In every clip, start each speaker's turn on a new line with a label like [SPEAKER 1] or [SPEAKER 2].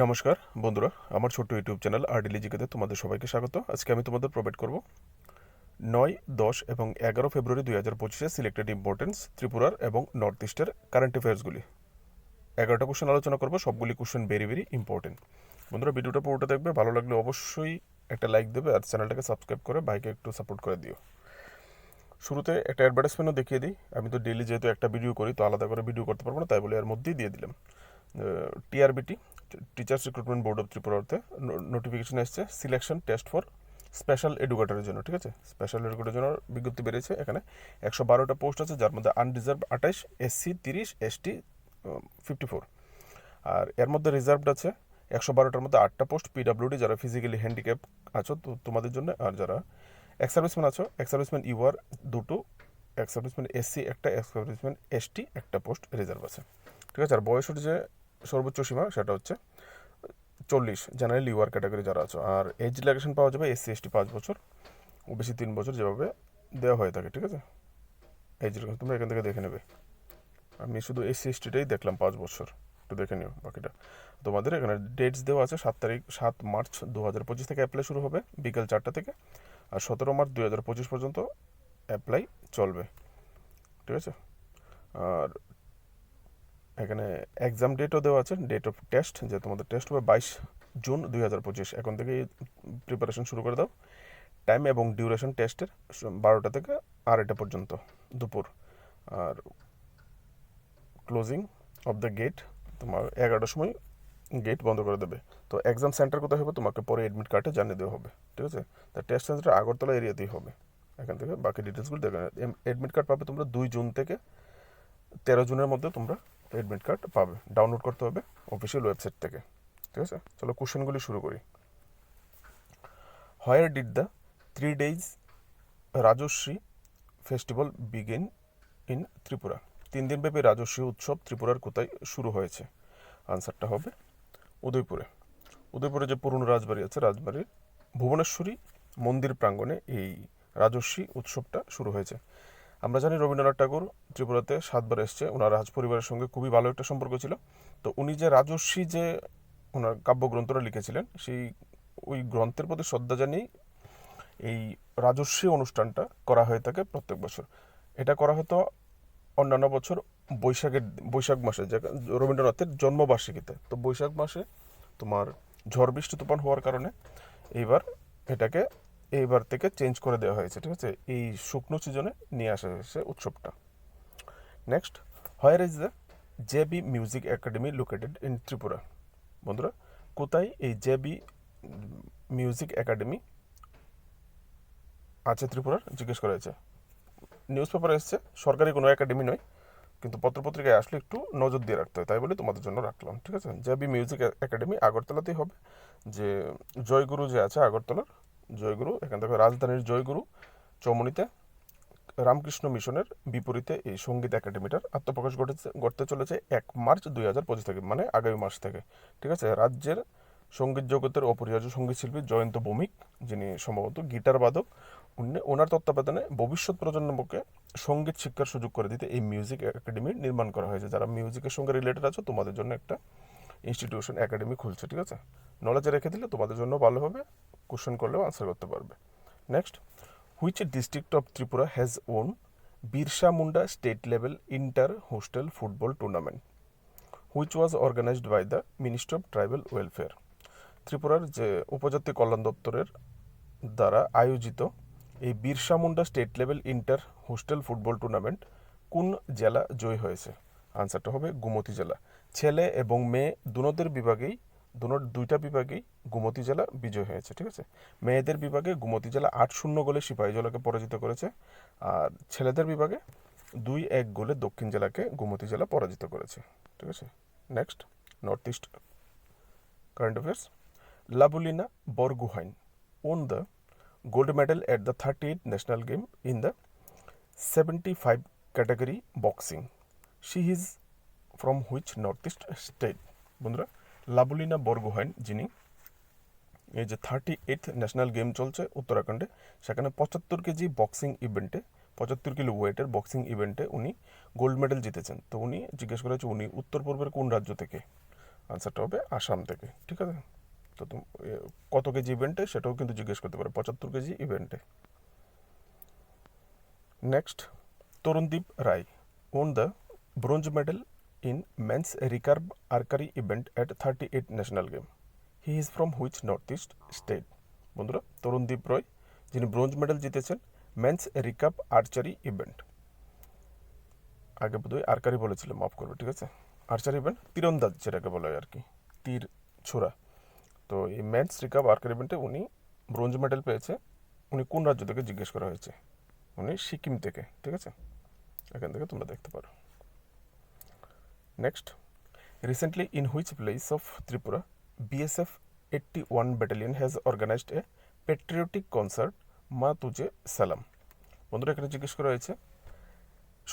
[SPEAKER 1] নমস্কার বন্ধুরা, আমার ছোট্ট ইউটিউব চ্যানেল আরডিলি জিকেতে তোমাদের সবাইকে স্বাগত। আজকে আমি তোমাদের প্রোভাইড করব 9, 10 এবং 11 ফেব্রুয়ারি 2025 সিলেক্টেড ইম্পর্টেন্স ত্রিপুরার এবং নর্থ ইস্টের কারেন্ট অ্যাফেয়ার্সগুলি। 11টা কোশ্চেন আলোচনা করবো, সবগুলি কোশ্চেন ভেরি ভেরি ইম্পর্টেন্ট। বন্ধুরা, ভিডিওটা পুরোটা দেখবে, ভালো লাগলে অবশ্যই একটা লাইক দেবে আর চ্যানেলটাকে সাবস্ক্রাইব করে ভাইকে একটু সাপোর্ট করে দিও। শুরুতে একটা অ্যাডভার্টাইজমেন্টও দেখিয়ে দিই। আমি তো ডেইলি যেহেতু একটা ভিডিও করি, তো আলাদা করে ভিডিও করতে পারবো না, তাই বলে এর মধ্যেই দিয়ে দিলাম। TRBT, teachers recruitment board of ত্রিপুরাতে নোটিফিকেশন এসছে সিলেকশন টেস্ট ফর স্পেশাল এডুকেটরের জন্য। ঠিক আছে, স্পেশাল এডুকেটরের জন্য বিজ্ঞপ্তি বেরিয়েছে। এখানে 112টা পোস্ট আছে, যার মধ্যে আনরিজার্ভ 28, এসসি 30, এসটি 54। আর এর মধ্যে রিজার্ভড আছে 112টার মধ্যে 8টা পোস্ট পিডাব্লিউডি, যারা ফিজিক্যালি হ্যান্ডিক্যাপ আছো তো তোমাদের জন্য। আর যারা এক্স সার্ভিসম্যান আছো, এক্স সার্ভিসম্যান ইউআর দুটো, এক্স সার্ভিসম্যান এসসি একটা, এক্স সার্ভিসম্যান এসটি একটা পোস্ট রিজার্ভ আছে। ঠিক আছে, আর বয়সের যে সর্বোচ্চ সীমা সেটা হচ্ছে 40, জেনারেল ইউআর ক্যাটাগরি যারা আছো। আর এজ রিল্যাক্সেশন পাওয়া যাবে এসসি এসটি 5 বছর, ওবিসি 3 বছর, যেভাবে দেওয়া হয়ে থাকে। ঠিক আছে, এজ রিল্যাক্সেশন তোমরা এখান থেকে দেখে নেবে। আমি শুধু এসসি এসটিটাই দেখলাম 5 বছর, একটু দেখে নিও বাকিটা। তোমাদের এখানে ডেটস দেওয়া আছে 7 মার্চ 2025 থেকে অ্যাপ্লাই শুরু হবে বিকেল 4টা থেকে, আর 17 মার্চ 2025 পর্যন্ত অ্যাপ্লাই চলবে। ঠিক আছে, আর এখানে এক্সাম ডেটও দেওয়া আছে, ডেট অফ টেস্ট, যে তোমাদের টেস্ট হবে 22 জুন 2025। এখন থেকেই প্রিপারেশন শুরু করে দাও। টাইম এবং ডিউরেশন টেস্টের 12টা থেকে 2:30 পর্যন্ত দুপুর। আর ক্লোজিং অফ দ্য গেট তোমার 11টার সময় গেট বন্ধ করে দেবে। তো এক্সাম সেন্টার কোথায় হবে তোমাকে পরে অ্যাডমিট কার্ডে জানিয়ে দেওয়া হবে। ঠিক আছে, তা টেস্ট সেন্টার আগরতলা এরিয়াতেই হবে। এখান থেকে বাকি ডিটেলসগুলো দেখে অ্যাডমিট কার্ড পাবে তোমরা 2 জুন থেকে 13 জুনের মধ্যে তোমরা অ্যাডমিট কার্ড পাবে, ডাউনলোড করতে হবে অফিসিয়াল ওয়েবসাইট থেকে। ঠিক আছে, চলো কোশ্চেনগুলি শুরু করি। Where did the 3 days Rajshree festival begin in Tripura? 3 দিনব্যাপী রাজশ্রী উৎসব ত্রিপুরার কোথায় শুরু হয়েছে? আনসারটা হবে উদয়পুরে। উদয়পুরে যে পুরনো রাজবাড়ি আছে, রাজবাড়ির ভুবনেশ্বরী মন্দির প্রাঙ্গণে এই রাজশ্রী উৎসবটা শুরু হয়েছে। আমরা জানি রবীন্দ্রনাথ ঠাকুর ত্রিপুরাতে 7বার এসছে, ওনার রাজ পরিবারের সঙ্গে খুবই ভালো একটা সম্পর্ক ছিল। তো উনি যে রাজশ্রী যে ওনার কাব্যগ্রন্থটা লিখেছিলেন, সেই ওই গ্রন্থের প্রতি শ্রদ্ধা জানিয়েই এই রাজশ্রী অনুষ্ঠানটা করা হয়ে থাকে প্রত্যেক বছর। এটা করা হতো অন্যান্য বছর বৈশাখ মাসে, যে রবীন্দ্রনাথের জন্মবার্ষিকীতে। তো বৈশাখ মাসে তোমার ঝড় বৃষ্টি তুফান হওয়ার কারণে এইবার এটাকে এইবার থেকে চেঞ্জ করে দেওয়া হয়েছে। ঠিক আছে, এই শুকনো সিজনে নিয়ে আসা হয়েছে উৎসবটা। Next, where is the JB music academy located in Tripura? বন্ধুরা, কোথায় এই জেবি মিউজিক একাডেমি আছে ত্রিপুরার জিজ্ঞেস করা হয়েছে। নিউজ পেপারে এসছে, সরকারি কোনো একাডেমি নয়, কিন্তু পত্রপত্রিকায় আসলে একটু নজর দিয়ে রাখতে হয়, তাই বলে তোমাদের জন্য রাখলাম। ঠিক আছে, জেবি মিউজিক একাডেমি আগরতলাতেই হবে। যে জয়গুরু যে আছে আগরতলার জয়গুরু, এখান থেকে রাজধানীর জয়গুরু চৌমনিতে রামকৃষ্ণ মিশনের বিপরীতে এই সঙ্গীত একাডেমিটার আত্মপ্রকাশ ঘটতে চলেছে 1 মার্চ 2025 থেকে, মানে আগামী মাস থেকে। ঠিক আছে, রাজ্যের সঙ্গীত জগতের অপরিহার্য সঙ্গীত শিল্পী জয়ন্ত ভৌমিক, যিনি সম্ভবত গিটার বাদক, ওনার তত্ত্বাবধানে ভবিষ্যৎ প্রজন্মকে সঙ্গীত শিক্ষার সুযোগ করে দিতে এই মিউজিক একাডেমি নির্মাণ করা হয়েছে। যারা মিউজিকের সঙ্গে রিলেটেড আছো, তোমাদের জন্য একটা ইনস্টিটিউশন একাডেমি খুলছে। ঠিক আছে, নলেজে রেখে দিলে তোমাদের জন্য ভালো হবে, কোশ্চেন করলেও আনসার করতে পারবে। Next, which district of Tripura has won Birsa Munda state level inter hostel football tournament which was organized by the ministry of tribal welfare? ত্রিপুরার যে উপজাতি কল্যাণ দপ্তরের দ্বারা আয়োজিত এই Birsa Munda state level inter hostel football tournament কোন জেলা জয়ী হয়েছে? আনসারটা হবে গোমতী জেলা। ছেলে এবং মেয়ে দুইটা বিভাগেই গোমতী জেলা বিজয় হয়েছে। ঠিক আছে, মেয়েদের বিভাগে গোমতী জেলা 8-0 গোলে সিপাহীজলাকে পরাজিত করেছে, আর ছেলেদের বিভাগে 2-1 গোলে দক্ষিণ জেলাকে গোমতী জেলা পরাজিত করেছে। ঠিক আছে, next, north east current affairs. Lovlina Borgohain won the gold medal at the 38th national game in the 75 category boxing. She is from which northeast state? বন্ধুরা, লাবুলিনা বরগোহাইন, যিনি এই যে 38th ন্যাশনাল গেম চলছে উত্তরাখণ্ডে, সেখানে 75 কেজি বক্সিং ইভেন্টে, 75 কিলো ওয়েটের বক্সিং ইভেন্টে উনি গোল্ড মেডেল জিতেছেন। তো উনি জিজ্ঞেস করেছে উনি উত্তর পূর্বের কোন রাজ্য থেকে? আনসারটা হবে আসাম থেকে, ঠিক আছে। তো কত কেজি ইভেন্টে সেটাও কিন্তু জিজ্ঞেস করতে পারে, 75 কেজি ইভেন্টে। Next, Tarundeep Rai won the bronze medal in men's recurve archery event at 38 national game. He is from which north east state? বন্ধুরা, তরুণদীপ রয় যিনি ব্রোঞ্জ মেডেল জিতেছেন মেন্স রিকার্ভ আর্চারি ইভেন্ট, আগে বোধহয় আর্কারি বলেছিলাম, মাফ করবে, ঠিক আছে। আর্চারি ইভেন্ট তীরন্দাজ যেটাকে বলা হয় আর কি, তীর ছোড়া। তো এই মেন্স রিকার্ভ আর্কারি ইভেন্টে উনি ব্রোঞ্জ মেডেল পেয়েছে। উনি কোন রাজ্য থেকে জিজ্ঞেস করা হয়েছে? উনি সিকিম থেকে, ঠিক আছে। এখান থেকে তোমরা দেখতে পারো। Next, recently in which place of Tripura BSF 81 battalion has organized a patriotic concert Maa Tujhe সালাম? বন্ধুরা, এখানে জিজ্ঞেস করা হয়েছে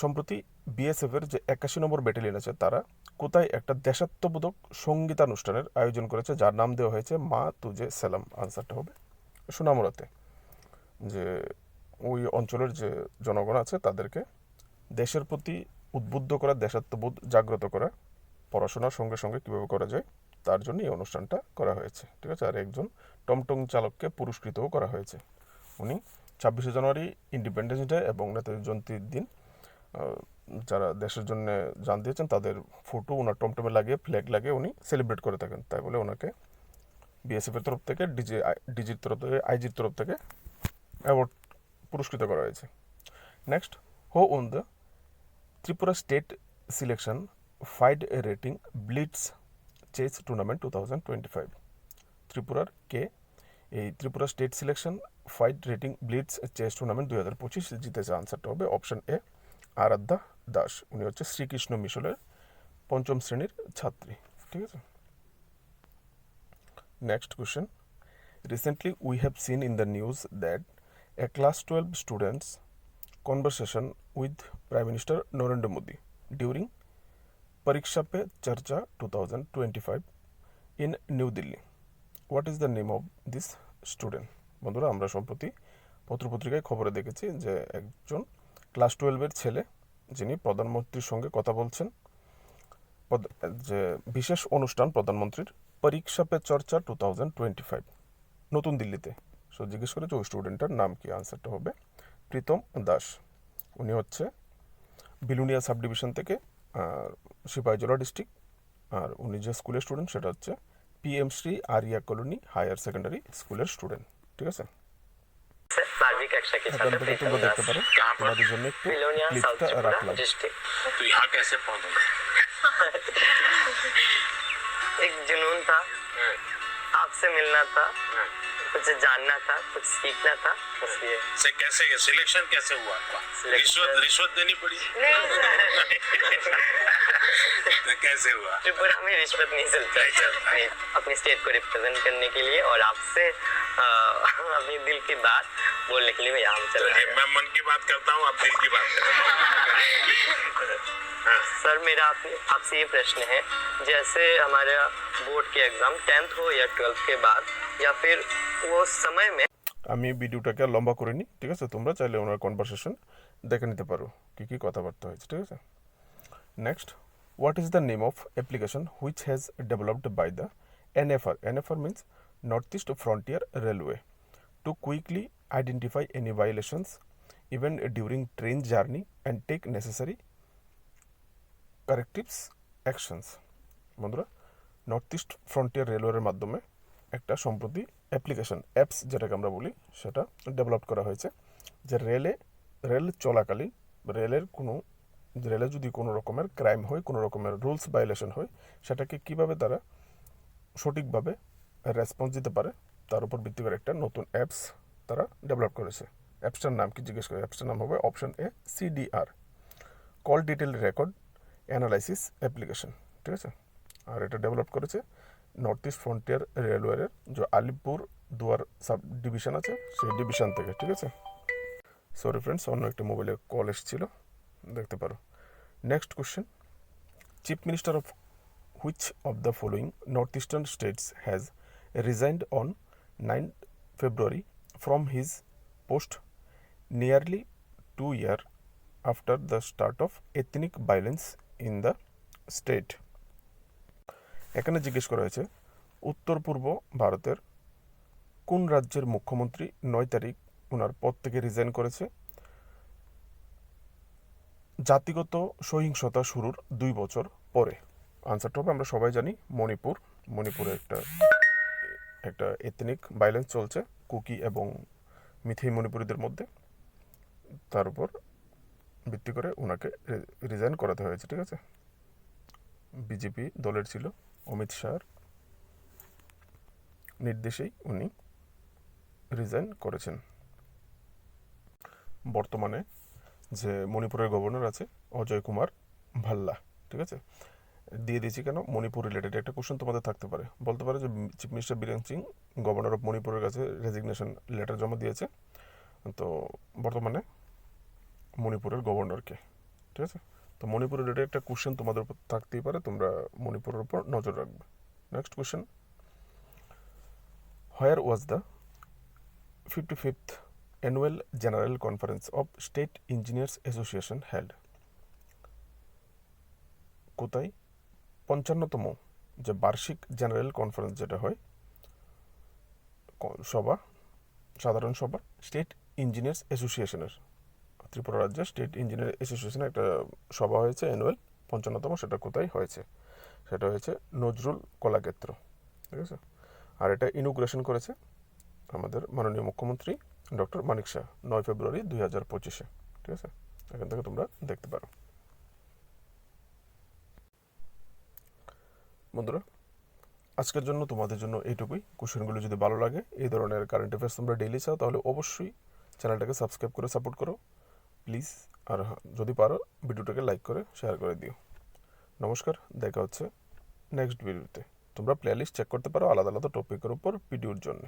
[SPEAKER 1] সম্প্রতি বিএসএফের যে 81 নম্বর ব্যাটালিয়ন আছে তারা কোথায় একটা দেশাত্মবোধক সঙ্গীতানুষ্ঠানের আয়োজন করেছে যার নাম দেওয়া হয়েছে মা তুজে সালাম? আনসারটা হবে সোনামুড়াতে। যে ওই অঞ্চলের যে জনগণ আছে তাদেরকে দেশের প্রতি উদ্বুদ্ধ করা, দেশাত্মবোধ জাগ্রত করা, পড়াশোনার সঙ্গে সঙ্গে কীভাবে করা যায় তার জন্য এই অনুষ্ঠানটা করা হয়েছে, ঠিক আছে। আর একজন টমটম চালককে পুরস্কৃতও করা হয়েছে। উনি 26শে জানুয়ারি ইন্ডিপেন্ডেন্স ডে এবং নেতাজি জয়ন্তীর দিন যারা দেশের জন্য জান দিয়েছেন তাদের ফটো ওনার টমটমে লাগিয়ে, ফ্ল্যাগ লাগিয়ে উনি সেলিব্রেট করে থাকেন। তাই বলে ওনাকে বিএসএফের তরফ থেকে, ডিজির তরফ থেকে, আইজির তরফ থেকে অ্যাওয়ার্ড পুরস্কৃত করা হয়েছে। Next, who won the Tripura state selection FIDE rating blitz chess tournament 2025? ত্রিপুরার কে এই Tripura state selection FIDE rating blitz chess tournament 2025 জিতেছে? আনসারটা হবে অপশন এ আরাধ্যা দাস। উনি হচ্ছে শ্রীকৃষ্ণ মিশনের 5ম শ্রেণীর ছাত্রী, ঠিক আছে। Next question, recently we have seen in the news that a class 12 students conversation with Prime Minister Narendra Modi during Pariksha Pe Charcha 2025 in New Delhi. What is the name of this student? বন্ধুরা, আমরা সম্প্রতি পত্রপত্রিকায় খবরে দেখেছি যে একজন class 12-এর ছেলে যিনি প্রধানমন্ত্রীর সঙ্গে কথা বলছেন, যে বিশেষ অনুষ্ঠান প্রধানমন্ত্রীর পরীক্ষা পে চর্চা 2025 নতুন দিল্লিতে। সো জিজ্ঞেস করেছে ওই স্টুডেন্টটার নাম কি? আনসারটা হবে প্রীতম দাস। উনি হচ্ছে বিলুনিয়া সাব ডিভিশন থেকে, সিপাহীজলা ডিস্ট্রিক্ট। আর উনি যে স্কুলের স্টুডেন্ট সেটা হচ্ছে PM Shri Arya colony higher secondary স্কুলের স্টুডেন্ট, ঠিক আছে।
[SPEAKER 2] बारहवीं कक्षा की
[SPEAKER 1] এখান
[SPEAKER 2] छात्र
[SPEAKER 1] থেকে তোমরা দেখতে পারো, তোমাদের জন্য একটু
[SPEAKER 2] बिलोनिया साउथ
[SPEAKER 1] ক্লিপটা
[SPEAKER 2] त्रिपुरा
[SPEAKER 1] রাখলাম।
[SPEAKER 2] डिस्ट्रिक्ट।
[SPEAKER 3] तो यहाँ कैसे पहुँचे?
[SPEAKER 2] एक जुनून था, आपसे मिलना था, कुछ जानना था, कुछ सीखना था, इसलिए
[SPEAKER 3] से कैसे सिलेक्शन कैसे हुआ आपका? रिश्वत देनी पड़ी? तो कैसे हुआ?
[SPEAKER 2] त्रिपुरा में रिश्वत नहीं चलता है। अपनी स्टेट को रिप्रेजेंट करने के लिए और आपसे अपनी दिल की बात बोलने के लिए मैं यहाँ चला
[SPEAKER 3] तो मैं मन की बात करता हूँ, आप दिल की बात करते हैं।
[SPEAKER 2] सर, मेरा आपसे ये प्रश्न है, जैसे हमारा बोर्ड के एग्जाम 10th हो या 12th के बाद या फिर वो समय में।
[SPEAKER 1] আমি ভিডিওটাকে আর লম্বা করিনি, ঠিক আছে। তোমরা চাইলে ওনার কনভারসেশন দেখে নিতে পারো কী কী কথাবার্তা হয়েছে, ঠিক আছে। Next, what is the name of application which has developed by the NFR? NFR means north east frontier railway to quickly identify any violations even during train journey and take necessary correctives actions. বন্ধুরা, north east frontier রেলওয়ের মাধ্যমে একটা সম্প্রতি application, apps যেটাকে আমরা বলি, সেটা develop করা হয়েছে যে রেল চলাকালীন রেলে যদি কোনো রকমের ক্রাইম হয়, কোনো রকমের রুলস ভায়োলেশন হয়, সেটাকে কীভাবে তারা সঠিকভাবে রেসপন্স দিতে পারে তার উপর ভিত্তি করে একটা নতুন অ্যাপস তারা ডেভেলপ করেছে। অ্যাপসটার নাম কি জিজ্ঞেস করে? অ্যাপসটার নাম হবে option A CDR, call detail record analysis application, ঠিক আছে। আর এটা ডেভেলপ করেছে নর্থ ইস্ট ফ্রন্টিয়ার রেলওয়ের যে আলিপুর দুয়ার সাব ডিভিশন আছে সেই ডিভিশন থেকে, ঠিক আছে। সরি ফ্রেন্ডস, অন্য একটা মোবাইলে কল এসেছিল, দেখতে পারো। Next question, chief minister of which of the following north eastern states has resigned on 9 February from his post nearly 2 years after the start of ethnic violence in the state? এখানে জিজ্ঞেস করা হয়েছে উত্তর পূর্ব ভারতের কোন রাজ্যের মুখ্যমন্ত্রী 9 তারিখ ওনার পদ থেকে রিজাইন করেছে জাতিগত সহিংসতা শুরুর 2 বছর পরে? আনসারটা হবে আমরা সবাই জানি মণিপুর। মণিপুরে একটা এথনিক ভায়োলেন্স চলছে কুকি এবং মিথি মণিপুরীদের মধ্যে, তার উপর ভিত্তি করে ওনাকে রিজাইন করাতে হয়েছে। ঠিক আছে, বিজেপি দলের ছিল, অমিত শাহর নির্দেশেই উনি রিজাইন করেছেন। বর্তমানে যে মণিপুরের গভর্নর আছে অজয় কুমার ভাল্লা। ঠিক আছে, দিয়ে দিয়েছি কেন, মণিপুর রিলেটেড একটা কোশ্চেন তোমাদের থাকতে পারে, বলতে পারে যে chief minister Biren Singh governor of মণিপুরের কাছে রেজিগনেশন লেটার জমা দিয়েছে, তো বর্তমানে মণিপুরের গভর্নরকে। ঠিক আছে, তো মণিপুর রিলেটেড একটা কোশ্চেন তোমাদের উপর থাকতেই পারে, তোমরা মণিপুরের উপর নজর রাখবে। Next question, where was the 55th annual general conference of state engineers association held? কোথায় 55তম যে বার্ষিক জেনারেল কনফারেন্স যেটা হয় সভা, সাধারণ সভা স্টেট ইঞ্জিনিয়ার্স অ্যাসোসিয়েশনের, ত্রিপুরা রাজ্যের স্টেট ইঞ্জিনিয়ার অ্যাসোসিয়েশনের একটা সভা হয়েছে অ্যানুয়াল 55তম, সেটা কোথায় হয়েছে? সেটা হয়েছে নজরুল কলাক্ষেত্র। ঠিক আছে, আর এটা ইনোগ্রেশন করেছে আমাদের মাননীয় মুখ্যমন্ত্রী ডক্টর মানিক শাহ 9 ফেব্রুয়ারি 2025-এ। ঠিক আছে, এখান থেকে তোমরা দেখতে পারো। বন্ধুরা, আজকের জন্য তোমাদের জন্য এইটুকুই। কোশ্চেনগুলো যদি ভালো লাগে, এই ধরনের কারেন্ট অ্যাফেয়ার্স তোমরা ডেইলি চাও, তাহলে অবশ্যই চ্যানেলটাকে সাবস্ক্রাইব করে সাপোর্ট করো প্লিজ। আর যদি পারো ভিডিওটাকে লাইক করে শেয়ার করে দিও। নমস্কার, দেখা হচ্ছে নেক্সট ভিডিওতে। তোমরা প্লেলিস্ট চেক করতে পারো আলাদা আলাদা টপিকের উপর ভিডিওর জন্য।